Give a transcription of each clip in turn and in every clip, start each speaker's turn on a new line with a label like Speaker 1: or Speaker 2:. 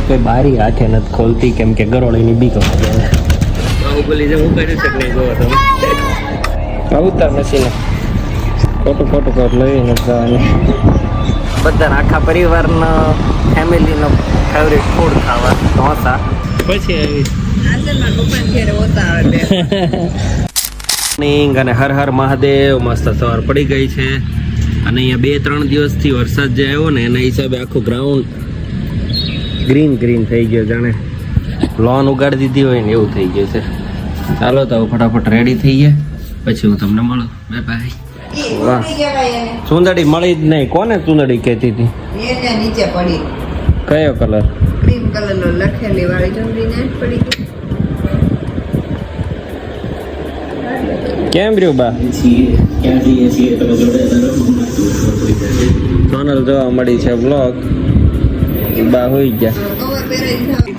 Speaker 1: કોઈ બારી હાથે નથી ખોલતી કેમ કે ગરોળીની બીક લાગે ને. બાહુબલી જે હું કર્યું છે કે નહીં જોવો તમે. ઉતાર મશીને ખોટું કોટ લઈને જવાનું. બધા આખા પરિવારનો ફેમિલીનો ફેવરેટ ફૂડ ખાવા ઢોસા. પછી આવી અને હર હર મહાદેવ. મસ્ત સવાર પડી ગઈ છે અને અહીંયા 2-3 દિવસથી વરસાદ જે આવ્યો ને એના હિસાબે આખું ગ્રાઉન્ડ ગ્રીન થઈ ગયો, જાણે લોન ઉગાડી દીધી હોય ને એવું થઈ ગયું છે. ચાલો તો ફટાફટ રેડી થઈએ પછી હું તમને મળું. Bye bye. વાહ, ચુંદડી મળી જ નહીં. કોને ચુંદડી કહેતી હતી?
Speaker 2: નીચે પડી.
Speaker 1: કયો કલર?
Speaker 2: ક્રીમ કલરનો લખેલી વાળી ચુંદડી ને પડી ગઈ.
Speaker 1: કેમ રહ્યું બા? સોનલ જોવા મળી છે બ્લોગ. બા હોઈ ગયા.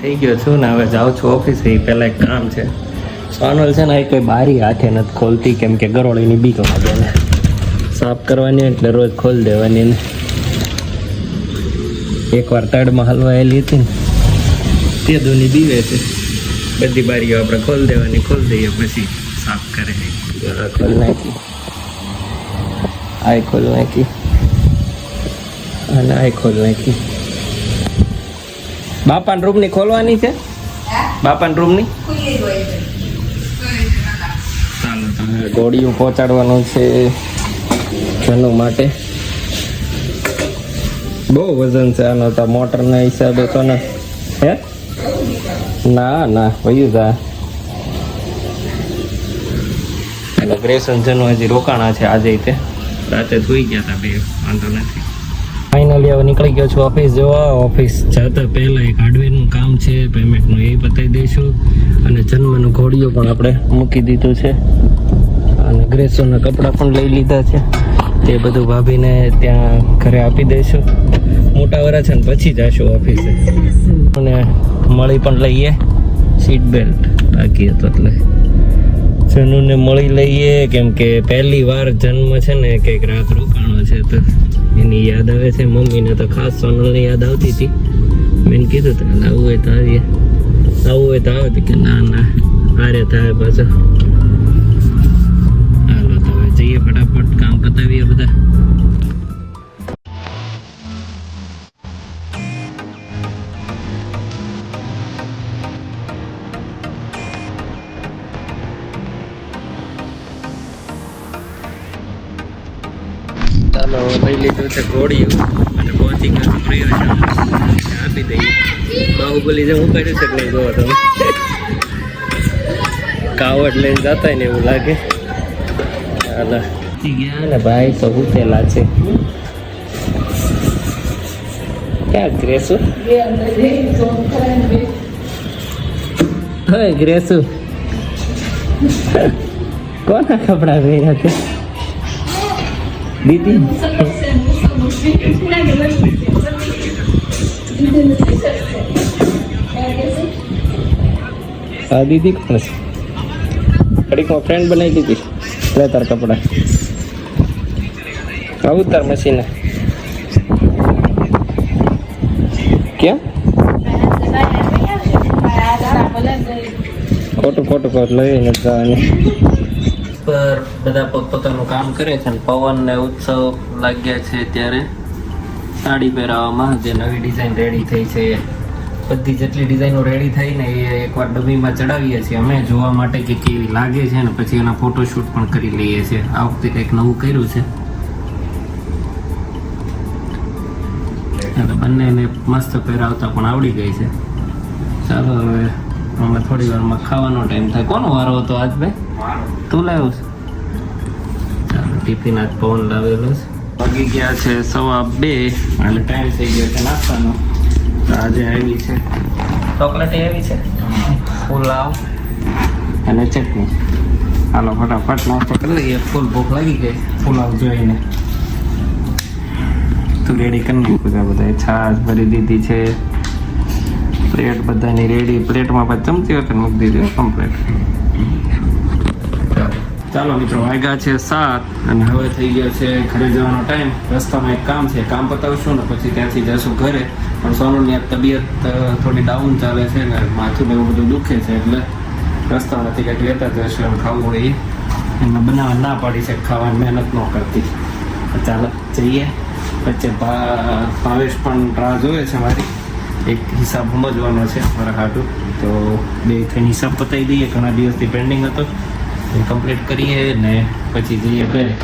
Speaker 1: થઈ ગયો છું ને હવે જાઉં છું ઓફિસે. પહેલાં એક કામ છે. સોનલ છે ને એ કોઈ બારી હાથે નથી ખોલતી કેમ કે ગરોળીની બીક લાગે ને. સાફ કરવાની એટલે રોજ ખોલ દેવાની ને. એકવાર તળમાં હલવાયેલી હતી ને તે દોની બીવે છે. બધી બારીઓ આપણે ખોલ દેવાની, ખોલ દઈએ પછી સાફ કરે. ખોલ નાખી, આ ખોલ નાખી અને આ ખોલ નાખી. બાપાના રૂમની ખોલવાની છે. બાપાના રૂમની ચાલો તમે ગોળીઓ પહોંચાડવાનું છે જનુ માટે. બહુ વજન છે આનો તો મોટરના હિસાબે તો ને. હે ના વયું જા. એટલે ગ્રેસન જનુ હજી રોકાણા છે આજે. તે રાતે સુઈ ગયા હતા બે, વાંધો નથી. ફાઇનલી હવે નીકળી ગયો છું ઓફિસ જોવા. ઓફિસ જતા પહેલાં એક હાર્ડવેરનું કામ છે, પેમેન્ટનું એ બતાવી દઈશું. અને જન્મનું ઘોડીઓ પણ આપણે મૂકી દીધું છે અને ગ્રેસોના કપડાં પણ લઈ લીધા છે. તે બધું ભાભીને ત્યાં ઘરે આપી દઈશું. મોટા વરા છે ને પછી જઈશું ઓફિસે. અને મળી પણ લઈએ સીટ બેલ્ટ બાકી હતો એટલે જનુને મળી લઈએ કેમ કે પહેલી વાર જન્મ છે ને કંઈક રાત રોકાણો છે તો એની યાદ આવે છે. મમ્મીને તો ખાસ સોનલની યાદ આવતી હતી. મેં કીધું તો આવું હોય તો આવીએ, આવું હોય તો આવે કે ના આરે થાય પાછો. હાલો તો હવે જઈએ ફટાફટ કામ પતાવીએ બધા. ચાલો લઈ લીધું છે ઘોડિયું અને પહોંચી ગયું પ્રિયશન આપી દઈએ. બાહુબલી જે હું કર્યું છે કે નહીં જોવો તમે. કાવડ લઈને જતા ને એવું લાગે. હાલો ગયા ને ભાઈ તો ઉતેલા છે. ક્યાં ગ્રેસુ? હવે ગ્રેસુ કોના કપડા પહેર્યા છે દીદી? હા દીદી કોણ છે? કડીકમાં ફ્રેન્ડ બનાવી દીધી. લે તાર કપડા આવું તાર મશીને. કેમ ખોટું કહું લઈને જવાની. પર બધા પોતપોતાનું કામ કરે છે. પવન ને ઉત્સવ લાગ્યા છે ત્યારે સાડી પહેરાવામાં જે નવી ડિઝાઇન રેડી થઈ છે. બધી જેટલી ડિઝાઇનો રેડી થઈ ને એ એકવાર ડબ્બીમાં ચડાવીએ છીએ અમે જોવા માટે કે કેવી લાગે છે ને પછી એના ફોટોશૂટ પણ કરી લઈએ છીએ. આ વખતે કંઈક નવું કર્યું છે એટલે બંનેને મસ્ત પહેરાવતા પણ આવડી ગઈ છે. ચાલો હવે અમે થોડી વારમાં ખાવાનો ટાઈમ થાય. કોનો વારો હતો આજ ભાઈ? તું લાવ્યો છે? ચાલો ટિફિન આજ પવન લાવેલો છે. વાગી ગયા છે 2:15 અને ટાઈમ થઈ ગયો છે નાસ્તાનો. તો આજે આવી છે ચોકલેટ આવી છે, પુલાવ અને ચટણી. હાલો ફટાફટ નાસ્તો કરી લઈએ. ફૂલ ભૂખ લાગી ગઈ પુલાવ જોઈને. તું રેડી કરી નાખ્યું બધા. છાશ ભરી દીધી છે. પ્લેટ બધાની રેડી. પ્લેટમાં પછી ચમચી વખત મૂકી દીધી કમ્પ્લીટ. ચાલો મિત્રો, વાગ્યા છે 7 અને હવે થઈ ગયો છે ઘરે જવાનો ટાઈમ. રસ્તામાં એક કામ છે, કામ પતાવશું ને પછી ત્યાંથી જશું ઘરે. પણ સોનુની આ તબિયત થોડી ડાઉન ચાલે છે ને માથું ને એવું બધું દુખે છે, એટલે રસ્તામાંથી કંઈક લેતા જશું એમ ખાવું હોય એમાં બનાવવા ના પાડી છે, ખાવાની મહેનત ન કરતી. ચાલો જઈએ. વચ્ચે ભાવેશ પણ રાહ જોવે છે મારી, એક હિસાબ સમજવાનો છે મારા હાટું. તો બે થઈને હિસાબ પતાવી દઈએ, ઘણા દિવસથી પેન્ડિંગ હતો એ કમ્પ્લીટ કરીએ ને પછી જઈએ ઘરે.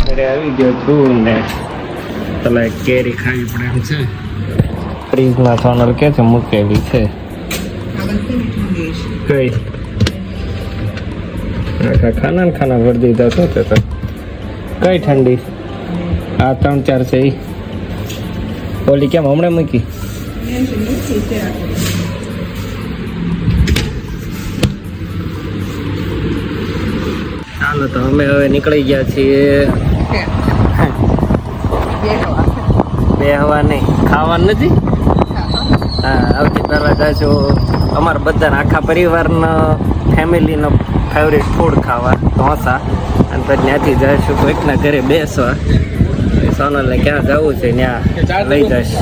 Speaker 1: ઘરે આવી ગયો છું ને પેલા એક કેરી ખાવી પડે એમ છે. ફ્રીજના સોનલ કે છે મૂકેલી છે. કઈ આખા ખાના ને ખાના ભરી દીધા. શું છે તો કઈ ઠંડી? આ 3-4 છે ઈ. ઓલી કેમ હમણાં મૂકી? ચાલો તો અમે હવે નીકળી ગયા છીએ. બે હવા નહીં, ખાવાનું નથી. હા, આવતી પહેલા જાશું અમારા બધાના આખા પરિવારના ફેમિલીનો ફેવરેટ ફૂડ ખાવા, ઢોસા. અને પછી ત્યાંથી જઈશું કોઈકના ઘરે બેસવા. સોનલને ક્યાં જવું છે ત્યાં લઈ જઈશ.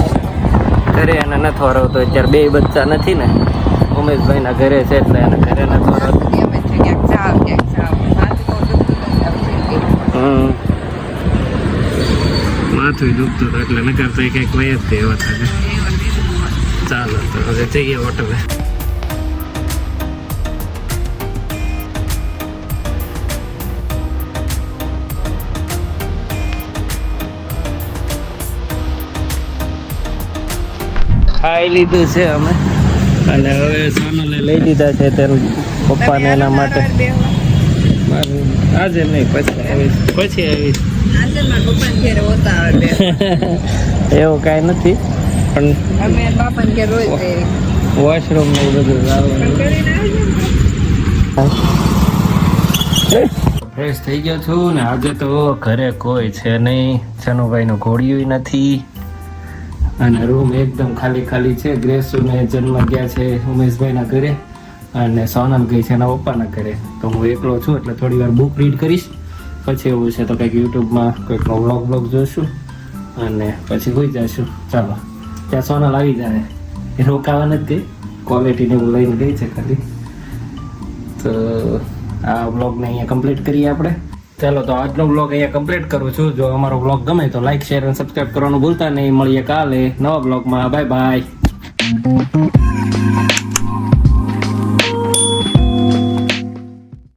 Speaker 1: ઘરે એને નથી હરવતો અત્યારે, બે બચ્ચા નથી ને. ઉમેશભાઈના ઘરે છે એટલે એને ઘરે નથી હરવતો. માથું દુખતું હતું એટલે નકર તો કંઈક વય જ એવા થાય. ચાલો તો હવે જઈએ હોટલે. ખાઈ લીધું છે અમે અને હવે સોનલે લઈ દીધા છે તેના પપ્પાને એના માટે. આજે નહીં, પછી આવીશ. એવું કાંઈ નથી, પણ વોશરૂમ ને બધું ફ્રેશ થઈ ગયો છું ને. આજે તો ઘરે કોઈ છે નહીં, છનુભાઈનું ઘોડિયું નથી અને રૂમ એકદમ ખાલી ખાલી છે. ગ્રેસુને જન્મ ગયા છે ઉમેશભાઈના ઘરે અને સોનલ ગઈ છે એના પપ્પાના ઘરે. તો હું એકલો છું એટલે થોડી વાર બુક રીડ કરીશ. પછી એવું છે તો કંઈક યુટ્યુબમાં કોઈકનો વ્લોગ જોઈશું અને પછી હોઈ જઈશું. ચાલો, ત્યાં સોનલ આવી જાય, એ રોકાવા નથી, ક્વોલિટીને એવું લઈને ગઈ છે ખાલી. તો આ વ્લોગને અહીંયા કમ્પ્લીટ કરીએ આપણે. ચાલો તો આજનો વ્લોગ અહીંયા કમ્પ્લીટ કરું છું. જો અમારો વ્લોગ ગમે તો લાઈક, શેર અને સબસ્ક્રાઈબ કરવાનું ભૂલતા નહીં. મળીએ કાલે નવા વ્લોગમાં. Bye bye.